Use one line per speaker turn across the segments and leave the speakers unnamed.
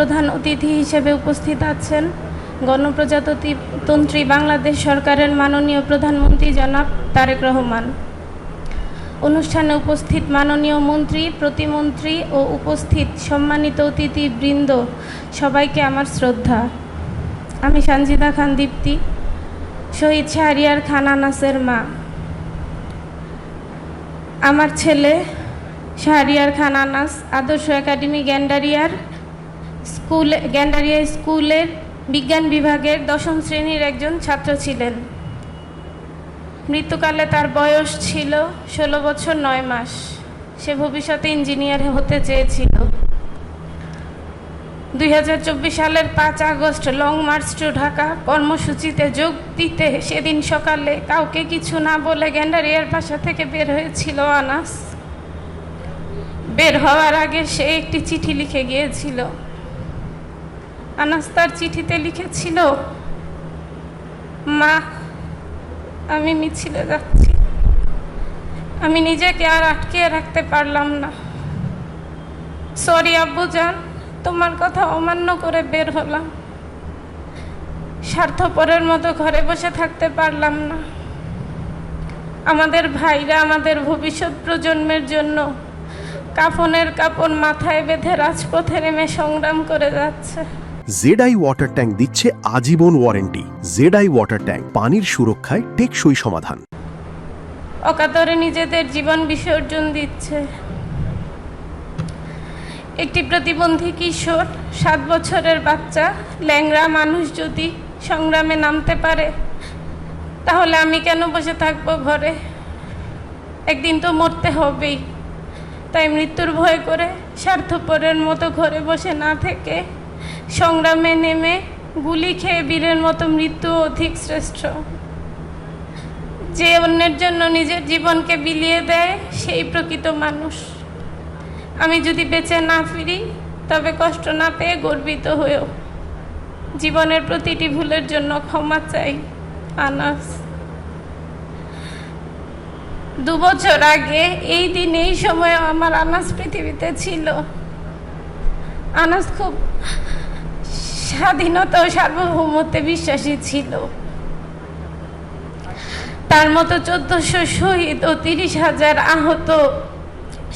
প্রধান অতিথি হিসেবে উপস্থিত আছেন গণপ্রজাতন্ত্রী বাংলাদেশ সরকারের মাননীয় প্রধানমন্ত্রী জনাব তারেক রহমান। অনুষ্ঠানে উপস্থিত মাননীয় মন্ত্রী, প্রতিমন্ত্রী ও উপস্থিত সম্মানিত অতিথিবৃন্দ, সবাইকে আমার শ্রদ্ধা। আমি সানজিদা খান দীপ্তি, শহীদ শাহরিয়ার খান আনাসের মা। আমার ছেলে শাহরিয়ার খান আনাস আদর্শ একাডেমি গ্যান্ডারিয়া স্কুলের বিজ্ঞান বিভাগের 10ম শ্রেণীর একজন ছাত্র ছিলেন। মৃত্যুকালে তার বয়স ছিল 16 বছর 9 মাস। সে ভবিষ্যতে ইঞ্জিনিয়ার হতে চেয়েছিল। 2024 সালের 5 আগস্ট লং মার্চ টু ঢাকা কর্মসূচিতে যোগ দিতে সেদিন সকালে কাউকে কিছু না বলে গ্যান্ডারিয়ার বাসা থেকে বের হয়েছিল আনাস। বের হওয়ার আগে সে একটি চিঠি লিখে গিয়েছিল। আনাস তার চিঠিতে লিখেছিল, মা, আমি মিছিলে যাচ্ছি। আমি নিজেকে আর আটকে রাখতে পারলাম না। সরি আব্বুজান, তোমার কথা অমান্য করে বের হলাম। স্বার্থপরের মতো ঘরে বসে থাকতে পারলাম না। আমাদের ভাইরা আমাদের ভবিষ্যৎ প্রজন্মের জন্য কাফনের কাপড় মাথায় বেঁধে রাজপথে নেমে সংগ্রাম করে যাচ্ছে।
জেডআই ওয়াটার ট্যাঙ্ক দিচ্ছে আজীবন ওয়ারেন্টি। জেডআই ওয়াটার ট্যাঙ্ক, পানির সুরক্ষায় টেকসই সমাধান।
অকাতরে নিজেদের জীবন বিসর্জন দিচ্ছে। একটি প্রতিবন্ধী কিশোর, 7 বছরের বাচ্চা, ল্যাংড়া মানুষ যদি সংগ্রামে নামতে পারে, তাহলে আমি কেন বসে থাকবো ঘরে? একদিন তো মরতে হবেই। তাই মৃত্যুর ভয় করে স্বার্থপরের মতো ঘরে বসে না থেকে সংগ্রামে নেমে গুলি খেয়ে বীরের মতো মৃত্যু অধিক শ্রেষ্ঠ। যে অন্যের জন্য নিজের জীবনকে বিলিয়ে দেয়, সেই প্রকৃত মানুষ। আমি যদি বেঁচে না ফিরি, তবে কষ্ট না পেয়ে গর্বিত হয়েও জীবনের প্রতিটি ভুলের জন্য ক্ষমা চাই। আনাস। 2 বছর আগে এই দিন এই সময় আমার আনাস পৃথিবীতে ছিল। আনাস খুব স্বাধীনতা ও সার্বভৌমত্বে বিশ্বাসী ছিল। তার মতো 1400 শহীদ ও 30,000 আহত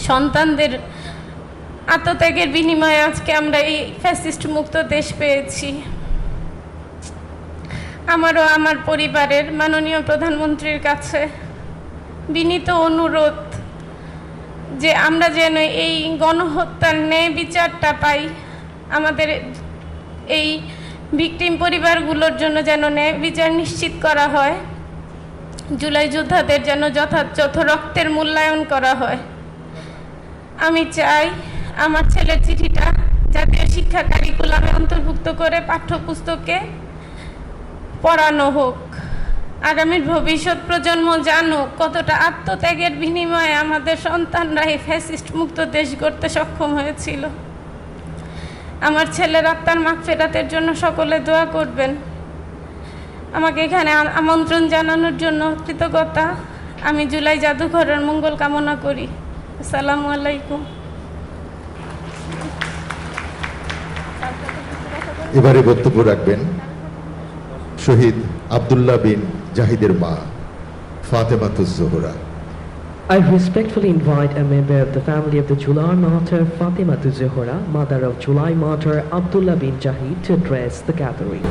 সন্তানদের আত্মত্যাগের বিনিময়ে আজকে আমরা এই ফ্যাসিস্ট মুক্ত দেশ পেয়েছি। আমারও আমার পরিবারের মাননীয় প্রধানমন্ত্রীর কাছে বিনীত অনুরোধ যে আমরা যেন এই গণহত্যার ন্যায় বিচারটা পাই। আমাদের এই ভিকটিম পরিবারগুলোর জন্য যেন ন্যায় বিচার নিশ্চিত করা হয়। জুলাই যোদ্ধাদের যেন যথাযথ রক্তের মূল্যায়ন করা হয়। আমি চাই আমার ছেলের চিঠিটা জাতীয় শিক্ষা কারিকুলামে অন্তর্ভুক্ত করে পাঠ্যপুস্তকে পড়ানো হোক। আগামীর ভবিষ্যৎ প্রজন্ম জানুক কতটা আত্মত্যাগের বিনিময়ে আমাদের সন্তানরা এই ফ্যাসিস্ট মুক্ত দেশ গড়তে সক্ষম হয়েছিল। আমার ছেলের আত্মার মাগফিরাতের জন্য সকলে দোয়া করবেন। আমাকে এখানে আমন্ত্রণ জানানোর জন্য কৃতজ্ঞতা। আমি জুলাই জাদুঘরের মঙ্গল কামনা করি। আসসালামু আলাইকুম।
এবারে বক্তব্য রাখবেন শহীদ আব্দুল্লাহ বিন জাহিদের মা Fatematuz Zohra.
I respectfully invite a member of the family of the July martyr Fatimatu Zohra, mother of July martyr Abdullah bin Jahid, to address the gathering.